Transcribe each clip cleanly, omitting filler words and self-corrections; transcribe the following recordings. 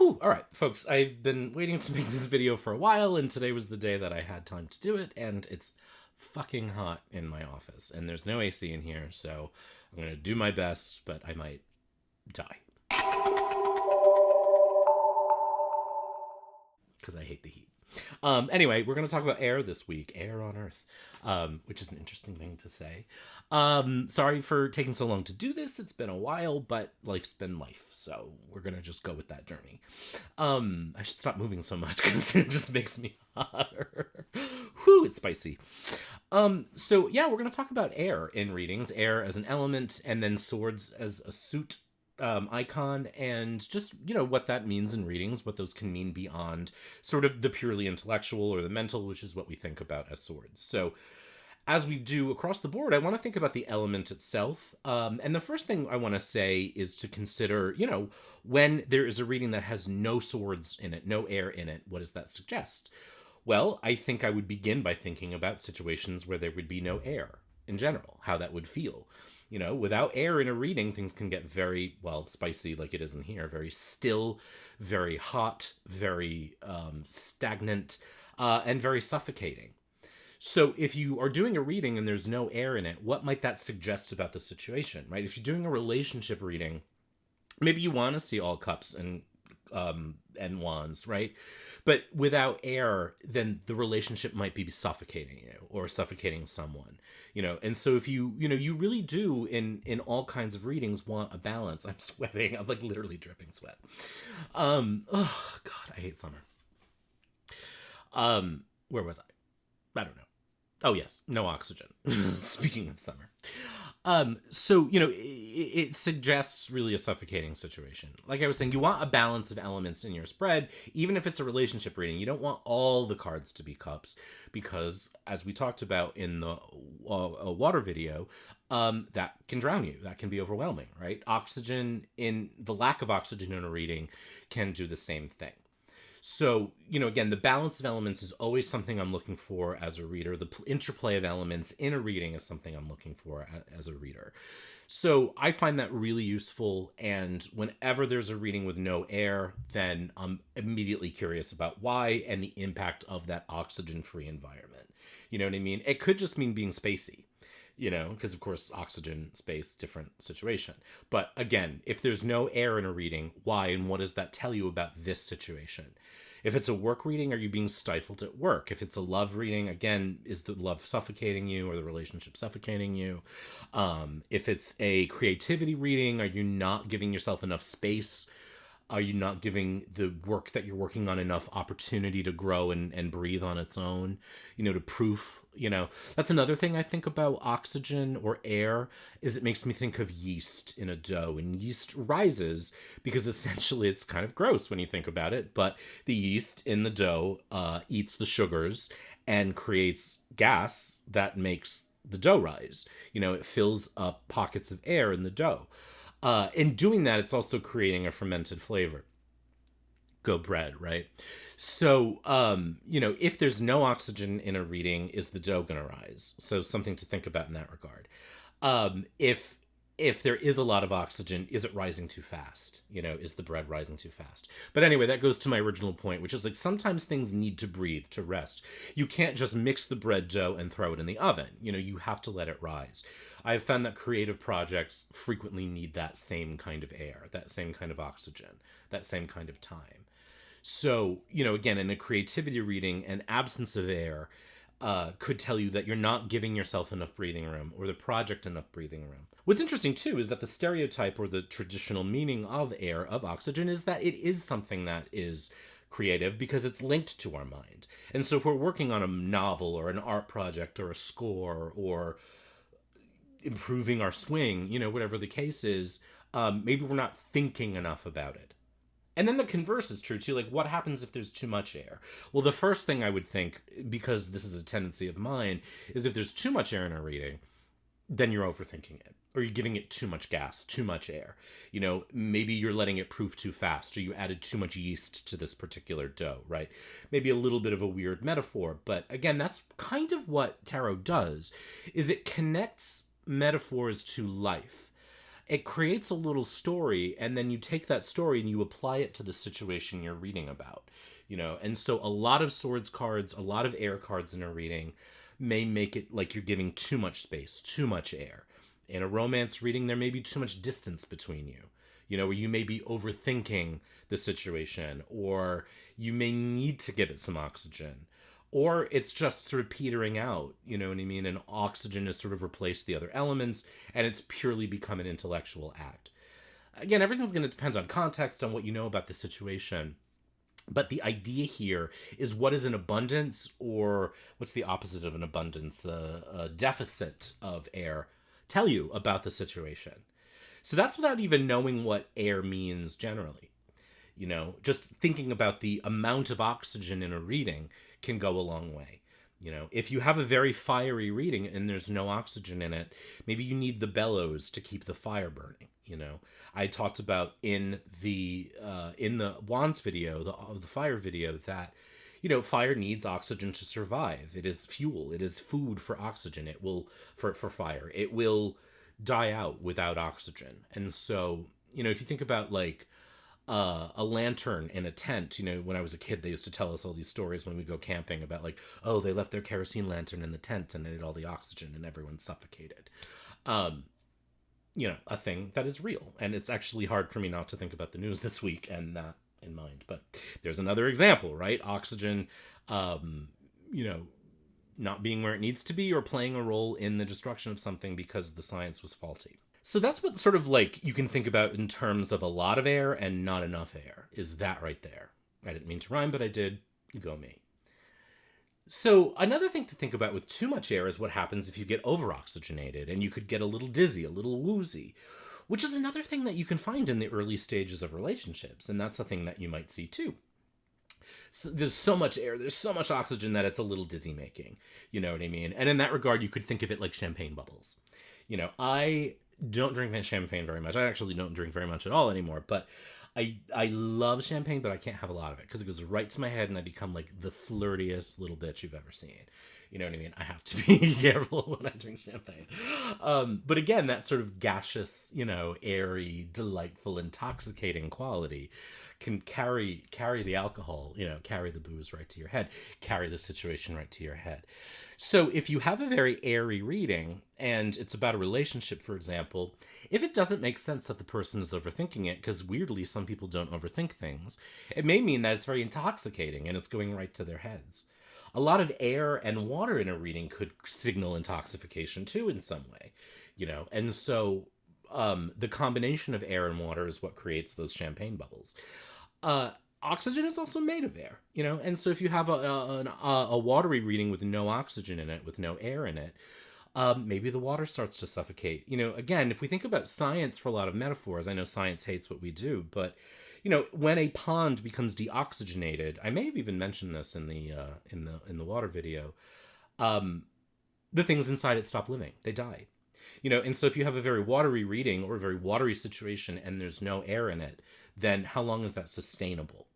Whew, all right, folks, I've been waiting to make this video for a while, and today was the day that I had time to do it, and it's fucking hot in my office, and there's no AC in here, so I'm gonna do my best, but I might die. Because I hate the heat. Anyway, we're going to talk about air this week. Air on Earth, which is an interesting thing to say. Sorry for taking so long to do this. It's been a while, but life's been life. So we're going to just go with that journey. I should stop moving so much because it just makes me hotter. Whew, it's spicy. So yeah, we're going to talk about air in readings. Air as an element, and then swords as a suit icon, and just, what that means in readings, what those can mean beyond sort of the purely intellectual or the mental, which is what we think about as swords. So as we do across the board, I want to think about the element itself. And the first thing I want to say is to consider, when there is a reading that has no swords in it, no air in it, what does that suggest? Well, I think I would begin by thinking about situations where there would be no air in general, how that would feel. Without air in a reading, things can get very, spicy like it is in here. Very still, very hot, very stagnant, and very suffocating. So if you are doing a reading and there's no air in it, what might that suggest about the situation, right? If you're doing a relationship reading, maybe you want to see all cups and wands, right? But without air, then the relationship might be suffocating you or suffocating someone, And so if you really do in all kinds of readings want a balance. I'm sweating. I'm like literally dripping sweat. Oh God, I hate summer. Where was I? I don't know. Oh yes, no oxygen. Speaking of summer. So, it suggests really a suffocating situation. Like I was saying, you want a balance of elements in your spread, even if it's a relationship reading. You don't want all the cards to be cups, because as we talked about in the water video, that can drown you. That can be overwhelming, right? The lack of oxygen in a reading can do the same thing. So, again, the balance of elements is always something I'm looking for as a reader. The interplay of elements in a reading is something I'm looking for as a reader. So I find that really useful. And whenever there's a reading with no air, then I'm immediately curious about why and the impact of that oxygen-free environment. You know what I mean? It could just mean being spacey. Because of course, oxygen, space, different situation. But again, if there's no air in a reading, why and what does that tell you about this situation? If it's a work reading, are you being stifled at work? If it's a love reading, again, is the love suffocating you or the relationship suffocating you? If it's a creativity reading, are you not giving yourself enough space? Are you not giving the work that you're working on enough opportunity to grow and breathe on its own, to proof? That's another thing I think about oxygen or air, is it makes me think of yeast in a dough. And yeast rises because essentially it's kind of gross when you think about it, but the yeast in the dough eats the sugars and creates gas that makes the dough rise. It fills up pockets of air in the dough. In doing that, it's also creating a fermented flavor. Go bread, right? So, if there's no oxygen in a reading, is the dough going to rise? So something to think about in that regard. If there is a lot of oxygen, is it rising too fast? Is the bread rising too fast? But anyway, that goes to my original point, which is like sometimes things need to breathe, to rest. You can't just mix the bread dough and throw it in the oven. You have to let it rise. I've found that creative projects frequently need that same kind of air, that same kind of oxygen, that same kind of time. So, again, in a creativity reading, an absence of air could tell you that you're not giving yourself enough breathing room or the project enough breathing room. What's interesting, too, is that the stereotype or the traditional meaning of air, of oxygen, is that it is something that is creative because it's linked to our mind. And so if we're working on a novel or an art project or a score or improving our swing, whatever the case is, maybe we're not thinking enough about it. And then the converse is true too. Like, what happens if there's too much air? Well, the first thing I would think, because this is a tendency of mine, is if there's too much air in a reading, then you're overthinking it. Or you're giving it too much gas, too much air. Maybe you're letting it proof too fast, or you added too much yeast to this particular dough, right? Maybe a little bit of a weird metaphor. But again, that's kind of what tarot does, is it connects metaphors to life. it creates a little story, and then you take that story and you apply it to the situation you're reading about, and so a lot of swords cards, a lot of air cards in a reading may make it like you're giving too much space, too much air. In a romance reading, there may be too much distance between you, where you may be overthinking the situation, or you may need to give it some oxygen, or it's just sort of petering out, you know what I mean? And oxygen has sort of replaced the other elements, and it's purely become an intellectual act. Again, everything's going to depend on context, on what you know about the situation. But the idea here is, what is an abundance, or what's the opposite of an abundance? A deficit of air tell you about the situation. So that's without even knowing what air means generally. Just thinking about the amount of oxygen in a reading can go a long way. If you have a very fiery reading and there's no oxygen in it, maybe you need the bellows to keep the fire burning. I talked about in the wands video, the fire video, that fire needs oxygen to survive. It is fuel. It is food for oxygen. It will for fire. It will die out without oxygen. And so if you think about like a lantern in a tent, when I was a kid, they used to tell us all these stories when we go camping about like, oh, they left their kerosene lantern in the tent and it had all the oxygen and everyone suffocated. A thing that is real. And it's actually hard for me not to think about the news this week and that in mind. But there's another example, right? Oxygen, not being where it needs to be, or playing a role in the destruction of something because the science was faulty. So that's what sort of like you can think about in terms of a lot of air and not enough air, is that right there. I didn't mean to rhyme, but I did. Go me. So another thing to think about with too much air is what happens if you get over-oxygenated, and you could get a little dizzy, a little woozy, which is another thing that you can find in the early stages of relationships, and that's a thing that you might see too. So there's so much air, there's so much oxygen that it's a little dizzy making, you know what I mean? And in that regard, you could think of it like champagne bubbles. I don't drink champagne very much. I actually don't drink very much at all anymore, but I love champagne, but I can't have a lot of it because it goes right to my head and I become like the flirtiest little bitch you've ever seen. You know what I mean? I have to be careful when I drink champagne. But again, that sort of gaseous, airy, delightful, intoxicating quality can carry the alcohol, carry the booze right to your head, carry the situation right to your head. So if you have a very airy reading and it's about a relationship, for example, if it doesn't make sense that the person is overthinking it, because weirdly some people don't overthink things, it may mean that it's very intoxicating and it's going right to their heads. A lot of air and water in a reading could signal intoxication too in some way, and so the combination of air and water is what creates those champagne bubbles. Oxygen is also made of air, and so if you have a watery reading with no oxygen in it, with no air in it, maybe the water starts to suffocate. Again, if we think about science for a lot of metaphors, I know science hates what we do, but when a pond becomes deoxygenated, I may have even mentioned this in the water video, the things inside it stop living. They die. And so if you have a very watery reading or a very watery situation and there's no air in it, then how long is that sustainable?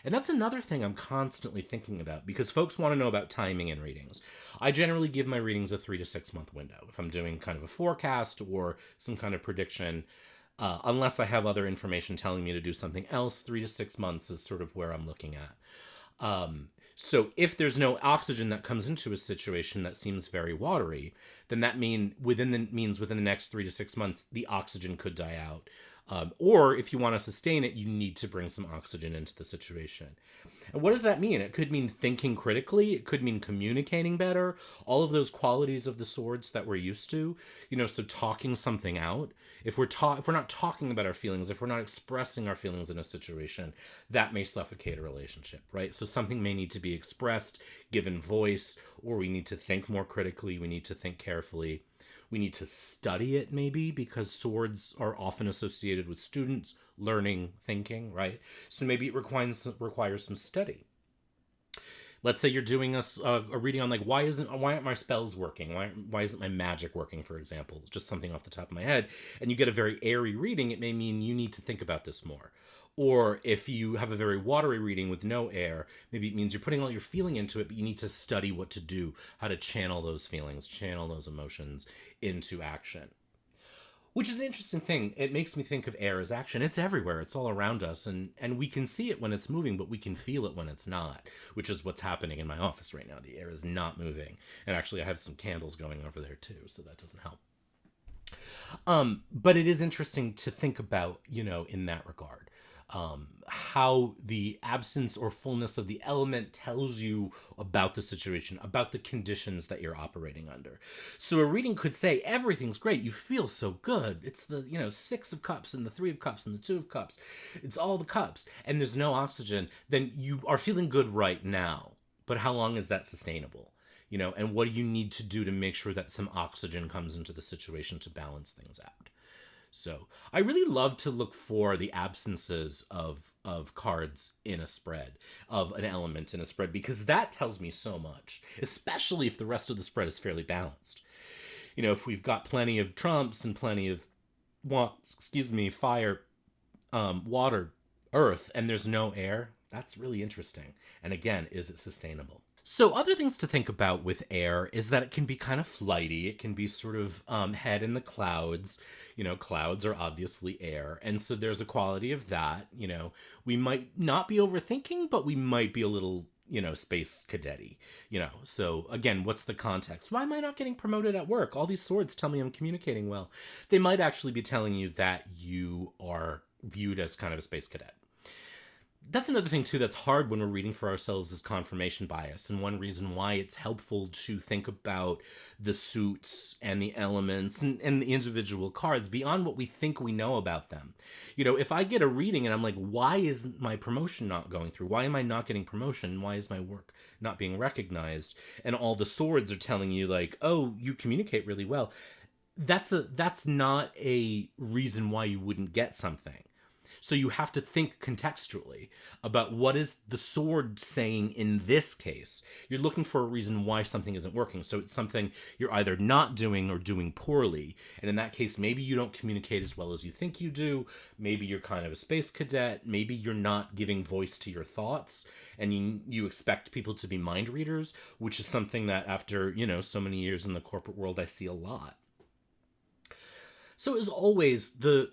And that's another thing I'm constantly thinking about, because folks want to know about timing in readings. I generally give my readings a 3 to 6 month window. If I'm doing kind of a forecast or some kind of prediction, unless I have other information telling me to do something else, 3 to 6 months is sort of where I'm looking at. So if there's no oxygen that comes into a situation that seems very watery, then that means within the next 3 to 6 months, the oxygen could die out. Or if you want to sustain it, you need to bring some oxygen into the situation. And what does that mean? It could mean thinking critically. It could mean communicating better. All of those qualities of the swords that we're used to, so talking something out. If we're not talking about our feelings, if we're not expressing our feelings in a situation, that may suffocate a relationship, right? So something may need to be expressed, given voice, or we need to think more critically. We need to think carefully. We need to study it, maybe, because swords are often associated with students learning, thinking, right? So maybe it requires some study. Let's say you're doing a reading on like, why aren't my spells working? Why isn't my magic working, for example? Just something off the top of my head. And you get a very airy reading, it may mean you need to think about this more. Or if you have a very watery reading with no air, maybe it means you're putting all your feeling into it, but you need to study what to do, how to channel those feelings, channel those emotions into action. Which is an interesting thing. It makes me think of air as action. It's everywhere. It's all around us, and we can see it when it's moving, but we can feel it when it's not, which is what's happening in my office right now. The air is not moving. And actually I have some candles going over there too, so that doesn't help. But it is interesting to think about, in that regard, how the absence or fullness of the element tells you about the situation, about the conditions that you're operating under. So a reading could say everything's great, you feel so good. It's the, six of cups and the three of cups and the two of cups. It's all the cups, and there's no oxygen. Then you are feeling good right now. But how long is that sustainable? And what do you need to do to make sure that some oxygen comes into the situation to balance things out? So I really love to look for the absences of cards in a spread, of an element in a spread, because that tells me so much, especially if the rest of the spread is fairly balanced. If we've got plenty of trumps and plenty of fire, water, earth, and there's no air, that's really interesting. And again, is it sustainable? So other things to think about with air is that it can be kind of flighty. It can be sort of head in the clouds. Clouds are obviously air. And so there's a quality of that. We might not be overthinking, but we might be a little, space cadet-y. So again, what's the context? Why am I not getting promoted at work? All these swords tell me I'm communicating well. They might actually be telling you that you are viewed as kind of a space cadet. That's another thing, too, that's hard when we're reading for ourselves is confirmation bias. And one reason why it's helpful to think about the suits and the elements and the individual cards beyond what we think we know about them. If I get a reading and I'm like, why is my promotion not going through? Why am I not getting promotion? Why is my work not being recognized? And all the swords are telling you like, oh, you communicate really well. That's not a reason why you wouldn't get something. So you have to think contextually about what is the sword saying in this case. You're looking for a reason why something isn't working. So it's something you're either not doing or doing poorly. And in that case, maybe you don't communicate as well as you think you do. Maybe you're kind of a space cadet. Maybe you're not giving voice to your thoughts and you expect people to be mind readers, which is something that after, so many years in the corporate world, I see a lot. So as always, the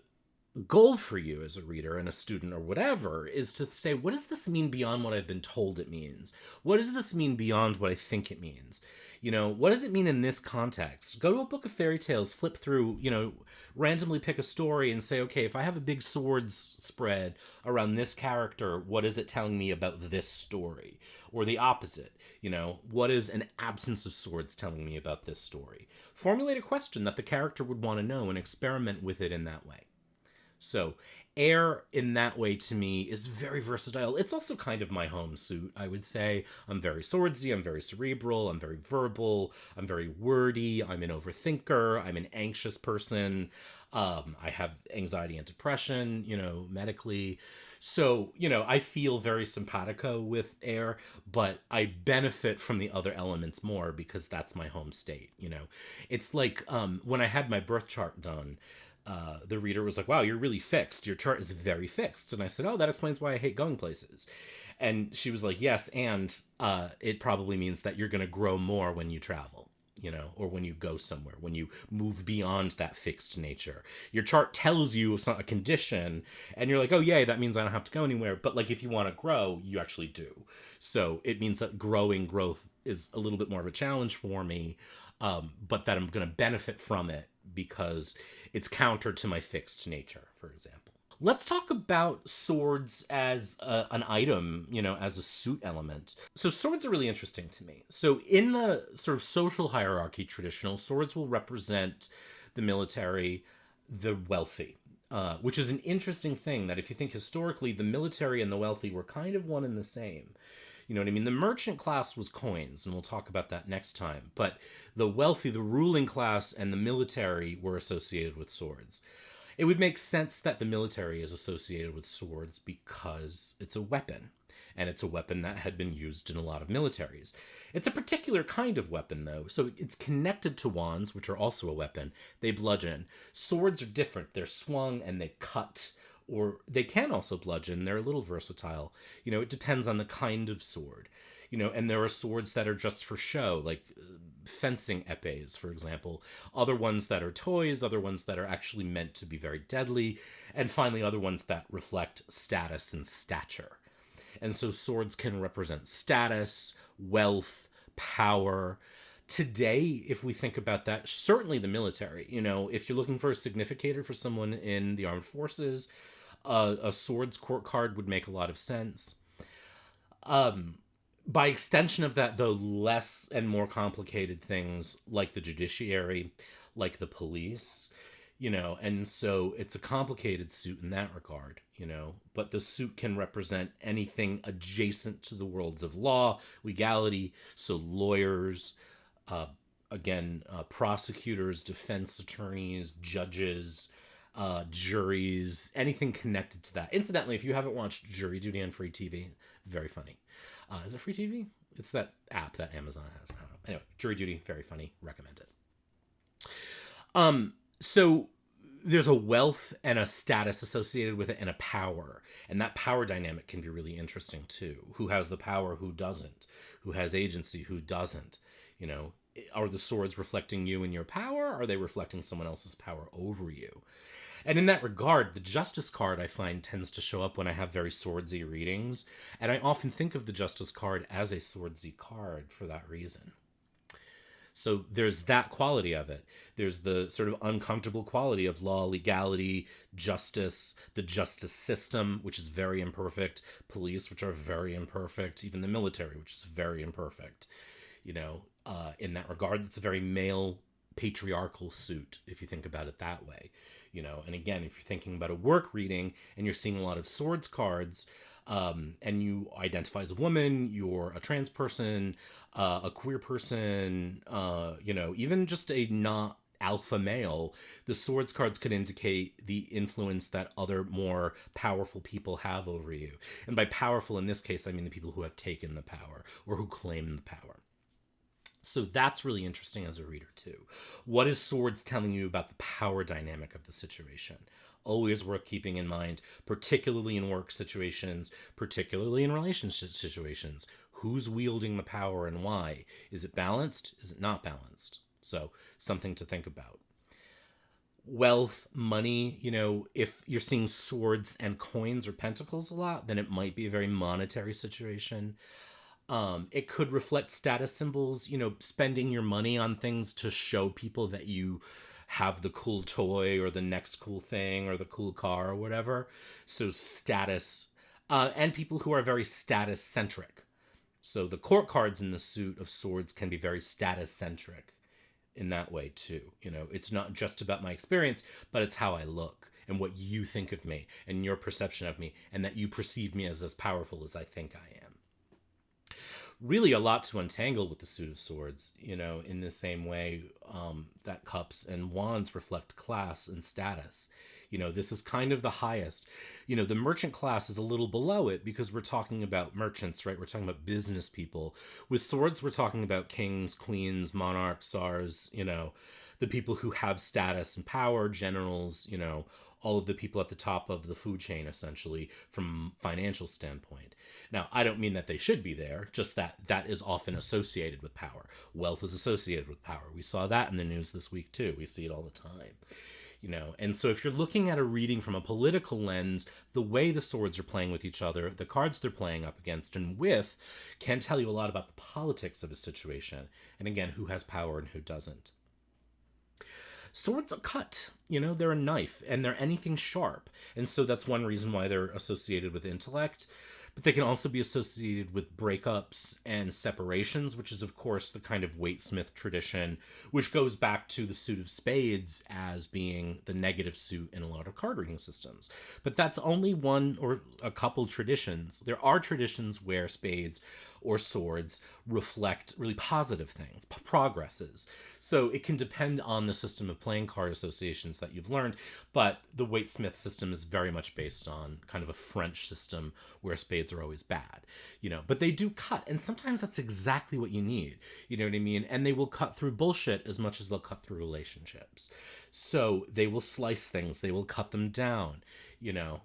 goal for you as a reader and a student or whatever is to say, what does this mean beyond what I've been told it means? What does this mean beyond what I think it means? What does it mean in this context? Go to a book of fairy tales, flip through, randomly pick a story and say, okay, if I have a big swords spread around this character, what is it telling me about this story? Or the opposite, what is an absence of swords telling me about this story? Formulate a question that the character would want to know and experiment with it in that way. So air in that way to me is very versatile. It's also kind of my home suit, I would say. I'm very swordsy, I'm very cerebral, I'm very verbal, I'm very wordy, I'm an overthinker, I'm an anxious person. I have anxiety and depression, medically. So, I feel very simpatico with air, but I benefit from the other elements more because that's my home state, It's like when I had my birth chart done, the reader was like, wow, you're really fixed. Your chart is very fixed. And I said, oh, that explains why I hate going places. And she was like, yes, and it probably means that you're going to grow more when you travel, or when you go somewhere, when you move beyond that fixed nature. Your chart tells you a condition, and you're like, oh, yay, that means I don't have to go anywhere. But like, if you want to grow, you actually do. So it means that growth is a little bit more of a challenge for me, but that I'm going to benefit from it because it's counter to my fixed nature, for example. Let's talk about swords as an item, as a suit element. So swords are really interesting to me. So in the sort of social hierarchy traditional, swords will represent the military, the wealthy, which is an interesting thing that if you think historically, the military and the wealthy were kind of one and the same. You know what I mean? The merchant class was coins, and we'll talk about that next time. But the wealthy, the ruling class, and the military were associated with swords. It would make sense that the military is associated with swords because it's a weapon, and it's a weapon that had been used in a lot of militaries. It's a particular kind of weapon, though, so it's connected to wands, which are also a weapon. They bludgeon. Swords are different. They're swung, and they cut or they can also bludgeon. They're a little versatile. It depends on the kind of sword. And there are swords that are just for show, like fencing epées, for example. Other ones that are toys, other ones that are actually meant to be very deadly, and finally other ones that reflect status and stature. And so swords can represent status, wealth, power. Today, if we think about that, certainly the military, if you're looking for a significator for someone in the armed forces, a swords court card would make a lot of sense. By extension of that, though, less and more complicated things like the judiciary, like the police, and so it's a complicated suit in that regard, but the suit can represent anything adjacent to the worlds of law, legality, so lawyers, prosecutors, defense attorneys, judges, juries, anything connected to that. Incidentally, if you haven't watched Jury Duty on free TV, very funny. Is it free TV? It's that app that Amazon has. I don't know. Anyway, Jury Duty, very funny. Recommend it. So there's a wealth and a status associated with it and a power. And that power dynamic can be really interesting too. Who has the power, who doesn't? Who has agency, who doesn't? Are the swords reflecting you and your power? Are they reflecting someone else's power over you? And in that regard, the Justice card, I find, tends to show up when I have very swordsy readings. And I often think of the Justice card as a swordsy card for that reason. So there's that quality of it. There's the sort of uncomfortable quality of law, legality, justice, the justice system, which is very imperfect, police, which are very imperfect, even the military, which is very imperfect. In that regard, it's a very male patriarchal suit, if you think about it that way. And again, if you're thinking about a work reading and you're seeing a lot of swords cards, and you identify as a woman, you're a trans person, a queer person, even just a not alpha male, the swords cards could indicate the influence that other more powerful people have over you. And by powerful in this case, I mean the people who have taken the power or who claim the power. So that's really interesting as a reader too. What is swords telling you about the power dynamic of the situation? Always worth keeping in mind, particularly in work situations, particularly in relationship situations. Who's wielding the power and why? Is it balanced? Is it not balanced? So something to think about. Wealth, money, if you're seeing swords and coins or pentacles a lot, then it might be a very monetary situation. It could reflect status symbols, spending your money on things to show people that you have the cool toy or the next cool thing or the cool car or whatever. So status, and people who are very status centric. So the court cards in the suit of swords can be very status centric in that way too. It's not just about my experience, but it's how I look and what you think of me and your perception of me, and that you perceive me as powerful as I think I am. Really a lot to untangle with the suit of swords, in the same way that cups and wands reflect class and status. This is kind of the highest. The merchant class is a little below it because we're talking about merchants, right? We're talking about business people. With swords, we're talking about kings, queens, monarchs, czars, the people who have status and power, generals, all of the people at the top of the food chain, essentially, from a financial standpoint. Now, I don't mean that they should be there, just that is often associated with power. Wealth is associated with power. We saw that in the news this week, too. We see it all the time. And so if you're looking at a reading from a political lens, the way the swords are playing with each other, the cards they're playing up against and with, can tell you a lot about the politics of a situation. And again, who has power and who doesn't. Swords are cut, they're a knife, and they're anything sharp. And so that's one reason why they're associated with intellect. But they can also be associated with breakups and separations, which is, of course, the kind of Waite-Smith tradition, which goes back to the suit of spades as being the negative suit in a lot of card reading systems. But that's only one or a couple traditions. There are traditions where spades or swords reflect really positive things, progresses. So it can depend on the system of playing card associations that you've learned, but the Waite-Smith system is very much based on kind of a French system where spades are always bad, but they do cut, and sometimes that's exactly what you need, you know what I mean? And they will cut through bullshit as much as they'll cut through relationships. So they will slice things, they will cut them down, you know.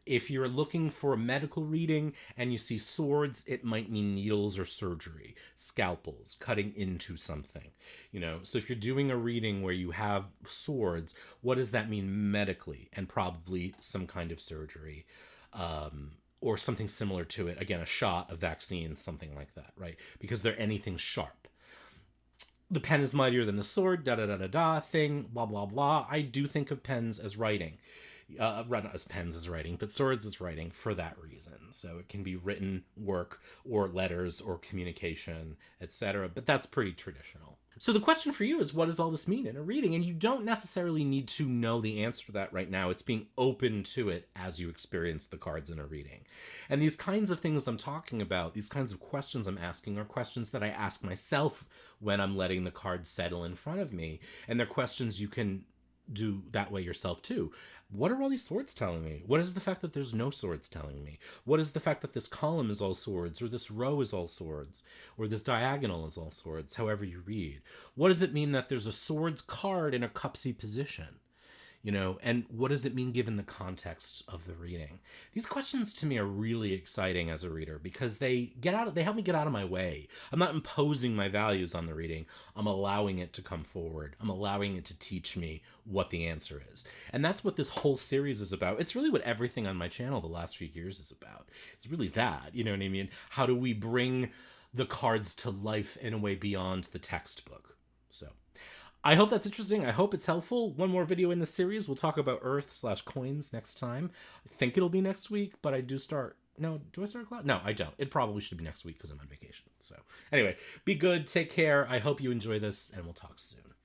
If you're looking for a medical reading and you see swords, it might mean needles or surgery, scalpels, cutting into something, you know. So if you're doing a reading where you have swords, what does that mean medically? And probably some kind of surgery, or something similar to it. Again, a shot, a vaccine, something like that, right? Because they're anything sharp. The pen is mightier than the sword, da da da da da thing, blah blah blah. I do think of pens as writing, not as pens as writing, but swords as writing for that reason. So it can be written work or letters or communication, etc. But that's pretty traditional. So the question for you is, what does all this mean in a reading? And you don't necessarily need to know the answer to that right now. It's being open to it as you experience the cards in a reading. And these kinds of things I'm talking about, these kinds of questions I'm asking, are questions that I ask myself when I'm letting the cards settle in front of me. And they're questions you can do that way yourself too. What are all these swords telling me? What is the fact that there's no swords telling me? What is the fact that this column is all swords, or this row is all swords, or this diagonal is all swords, however you read? What does it mean that there's a swords card in a cupsy position? You know, and what does it mean given the context of the reading? These questions to me are really exciting as a reader because they help me get out of my way. I'm not imposing my values on the reading. I'm allowing it to come forward. I'm allowing it to teach me what the answer is. And that's what this whole series is about. It's really what everything on my channel the last few years is about. It's really that, you know what I mean? How do we bring the cards to life in a way beyond the textbook? So I hope that's interesting. I hope it's helpful. One more video in the series. We'll talk about Earth/coins next time. I think it'll be next week, but I do start... No, do I start a class? No, I don't. It probably should be next week because I'm on vacation. So anyway, be good. Take care. I hope you enjoy this, and we'll talk soon.